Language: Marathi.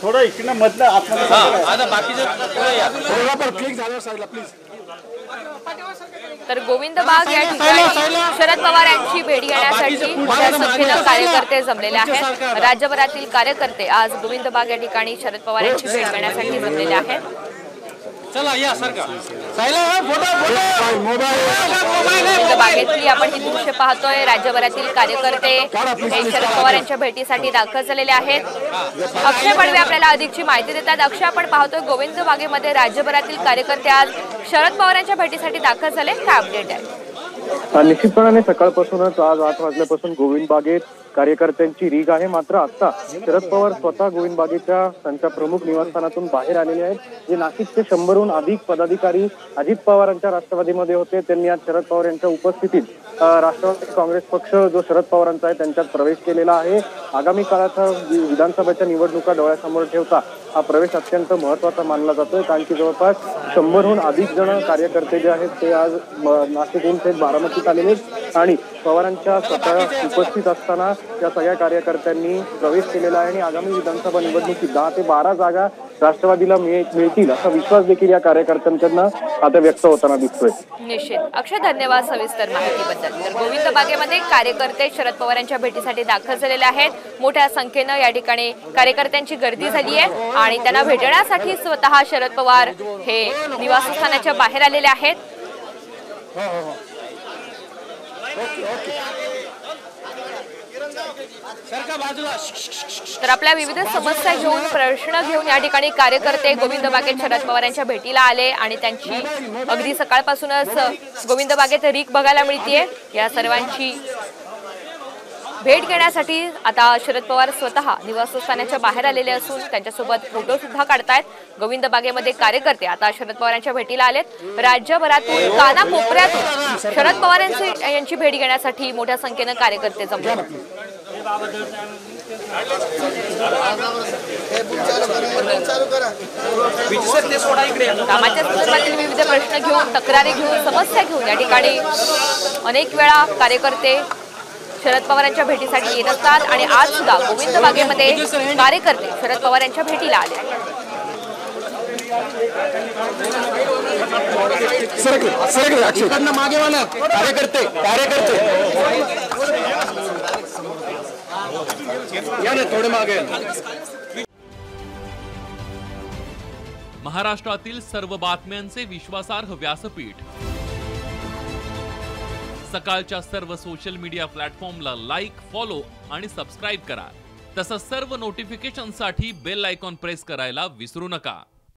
थोडं इकडनं मधलं आता बाकीचं क्लिक झालं साईडला प्लीज. तर गोविंद बाग या ठिकाणी शरद पवार यांची भेट घेण्यासाठी मोठ्या संख्येनं कार्यकर्ते जमलेले आहेत. राज्यभरातील कार्यकर्ते आज गोविंद बाग या ठिकाणी शरद पवार यांची भेट घेण्यासाठी जमलेले आहेत. चला या सरकार गोविंद बागेतली आपण ही दृश्य पाहतोय. राज्यभरातील कार्यकर्ते हे शरद पवार यांच्या भेटीसाठी दाखल झालेले आहेत. अक्षय पडवे आपल्याला अधिकची माहिती देतात. अक्षय, आपण पाहतोय गोविंद बागेमध्ये राज्यभरातील कार्यकर्ते आज शरद पवार यांच्या भेटीसाठी दाखल झाले. काय अपडेट आहे? निश्चितपणाने सकाळपासूनच आज 8 वाजल्यापासून गोविंद बागेत कार्यकर्त्यांची रीग आहे. मात्र आता शरद पवार स्वतः गोविंद बागेच्या त्यांच्या प्रमुख निवासस्थानातून बाहेर आलेले आहेत. जे नाशिकचे 100हून अधिक पदाधिकारी अजित पवारांच्या राष्ट्रवादीमध्ये होते, त्यांनी आज शरद पवार यांच्या उपस्थितीत राष्ट्रवादी काँग्रेस पक्ष जो शरद पवारांचा आहे त्यांच्यात प्रवेश केलेला आहे. आगामी काळात विधानसभेच्या निवडणुका डोळ्यासमोर ठेवता हा प्रवेश अत्यंत महत्त्वाचा मानला जातोय, कारण की जवळपास 100हून अधिक जण कार्यकर्ते जे आहेत ते आज नाशिकहून थेट बारामतीत आलेले आणि पवारांच्या स्वतः उपस्थित असताना या सगळ्या कार्यकर्त्यांनी प्रवेश केलेला आहे. आणि आगामी विधानसभा निवडणुकीत 10 ते 12 जागा राष्ट्रवादीला मिळतील असा विश्वास देखील या कार्यकर्त्यांकडनं आता व्यक्त होताना दिसतोय. निश्चित. अक्षय, धन्यवाद सविस्तर माहितीबद्दल. तर गोविंद बागेमध्ये कार्यकर्ते शरद पवार यांच्या भेटीसाठी दाखल झालेले आहेत. मोठ्या संख्येनं या ठिकाणी कार्यकर्त्यांची गर्दी झाली आहे आणि त्यांना भेटण्यासाठी स्वतः शरद पवार हे निवासस्थानाच्या बाहेर आलेले आहेत. तर आपल्या विविध समस्या घेऊन, प्रश्न घेऊन या ठिकाणी कार्यकर्ते गोविंद बागेत शरद पवार यांच्या भेटीला आले आणि त्यांची अगदी सकाळपासूनच गोविंद बागेत रीक बघायला मिळतेय. या सर्वांची भेट घेण्यासाठी आता शरद पवार स्वतः निवासस्थानाच्या बाहेर आलेले असून त्यांच्यासोबत फोटो सुद्धा काढतायत. गोविंद बागेमध्ये कार्यकर्ते आता शरद पवार यांच्या भेटीला आलेत. राज्यभरातून कानाकोपऱ्यातून शरद पवार यांची भेट घेण्यासाठी मोठ्या संख्येनं कार्यकर्ते जमले. कामाच्या संदर्भातील विविध प्रश्न घेऊन, तक्रारी घेऊन, समस्या घेऊन या ठिकाणी अनेक वेळा कार्यकर्ते शरद पवार यांच्या भेटीसाठी येत असतात आणि आज सुद्धा गोविंद बागेमध्ये कार्यकर्ते शरद पवार यांच्या भेटीला आले. महाराष्ट्रातील सर्व बातम्यांचे विश्वासार्ह व्यासपीठ, सकाळच्या सर्व सोशल मीडिया प्लॅटफॉर्मला लाईक, फॉलो आणि सबस्क्राईब करा. तसंच सर्व नोटिफिकेशनसाठी बेल आयकॉन प्रेस करायला विसरू नका.